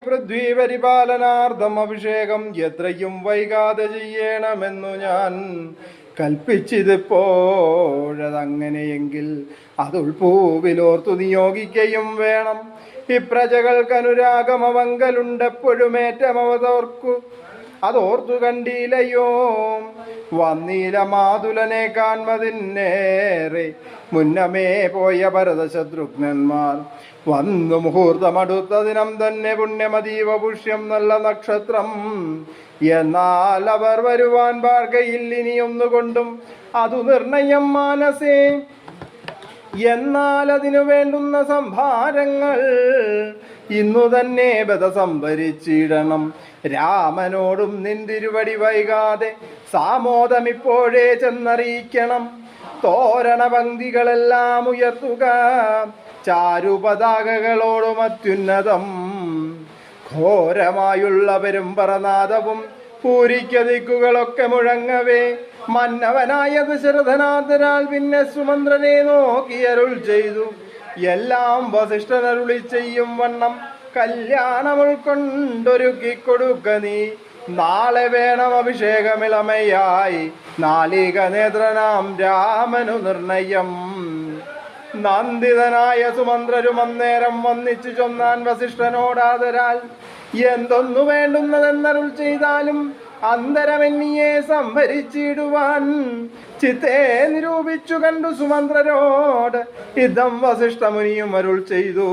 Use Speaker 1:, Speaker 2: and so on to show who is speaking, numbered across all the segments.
Speaker 1: പൃഥ്വി പരിപാലനാർത്ഥം അഭിഷേകം എത്രയും വൈകാതെ ചെയ്യണമെന്നു ഞാൻ കൽപ്പിച്ചിതിപ്പോഴതങ്ങനെയെങ്കിൽ അതുൾപൂവിലോർത്തു നിയോഗിക്കയും വേണം. ഇപ്രജകൾക്കനുരാഗമവങ്കലുണ്ടെപ്പോഴുമേറ്റമവതോർക്കു അതോർത്തു കണ്ടീലയോ. വന്നീല മാതുലനെ കാൺമതിന്നേറെ മുന്നമേ പോയ ഭരതശത്രുഘ്നന്മാർ വന്നു മുഹൂർത്തമടുത്ത ദിനം തന്നെ പുണ്യമതീവ പുഷ്യം നല്ല നക്ഷത്രം. എന്നാൽ അവർ വരുവാൻ പാർക്കയിൽ ഇനിയൊന്നുകൊണ്ടും അതു നിർണയം മാനസേ. എന്നാൽ അതിനു വേണ്ടുന്ന സംഭാരങ്ങൾ ഇന്നു തന്നെ ബത സംഭരിച്ചിടണം. രാമനോടും നിന്തിരുവടി വൈകാതെ സാമോദമിപ്പോഴേ ചെന്നറിയിക്കണം. തോരണ പങ്ക്തികളെല്ലാം ഉയർത്തുക ചാരുപതാകകളോടും അത്യുന്നതം. ഘോരമായുള്ള പെരുമ്പറനാദവും പൂരിക്കതിക്കുകളൊക്കെ മുഴങ്ങവേ മന്നവനായ ദശരഥനാഥരാൽ പിന്നെ സുമന്ത്രനെ നോക്കിയരുൾ ചെയ്തു. എല്ലാം വസിഷ്ഠനരുളി ചെയ്യും വണ്ണം കല്യാണം ഉൾക്കൊണ്ടൊരുക്കിക്കൊടുക്ക നീ. നാളെ വേണം അഭിഷേകമിളമയായി നാലിക നേത്രനാം രാമനു നിർണയം. നന്ദിതനായ സുമന്ത്രരും അന്നേരം വന്നിച്ചു ചൊന്നാൻ വസിഷ്ഠനോടാദരാൽ. എന്തൊന്നു വേണ്ടുന്നതെന്നരുൾ ചെയ്താലും അന്തരമെന്നിയെ സംഭരിച്ചിടുവാൻ ചിത്തേ നിരൂപിച്ചു കണ്ടു സുമന്ത്രരോട് ഇതം വസിഷ്ഠമുനിയും അരുൾ ചെയ്തു.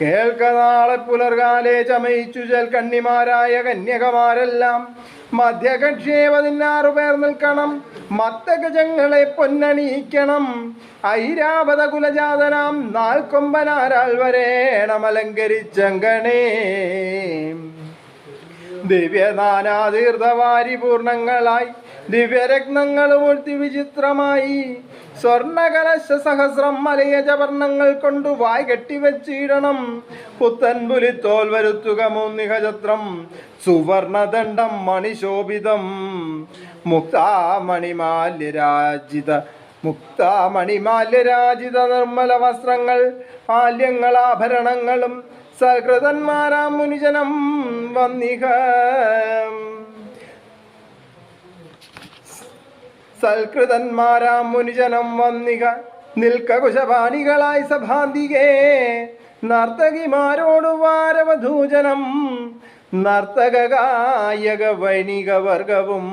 Speaker 1: കേൾക്ക, നാളെ പുലർകാലെ ചമയിച്ചു കണ്ണിമാരായ കന്യകമാരെല്ലാം മധ്യകക്ഷ്യേ 16 പേർ നിൽക്കണം. മത്തഗജങ്ങളെ പൊന്നണിയിക്കണം. ഐരാവത കുലജാതനാം നാൽക്കൊമ്പനാരാൽ വരേണം അലങ്കരിച്ചങ്കണേ. ദിവ്യനാനാതീർത്ഥവാരി പൂർണ്ണങ്ങളായി ദിവ്യരത്നങ്ങളും ഉഴ്ത്തി വിചിത്രമായി സ്വർണകലശ സഹസ്രം മലയജവർണ്ണങ്ങൾ കൊണ്ടു വായ് കെട്ടിവച്ചിടണം. പുത്തൻ പുലിത്തോൽ വരുത്തുക മൂന്നിഹചത്രം സുവർണദണ്ഡം മണിശോഭിതം. മുക്താമണിമാല്യരാജിത നിർമ്മല വസ്ത്രങ്ങൾ മാല്യങ്ങളാഭരണങ്ങളും സൽകൃതന്മാരാം മുനിജനം വന്നിക. സൽകൃതന്മാരാം മുനിജനം വന്നിക നിൽക്ക കുശപാണികളായി സഭാന്തികേ. നർത്തകിമാരോടു വാരവധൂജനം നർത്തക ഗായക വൈണിക വർഗവും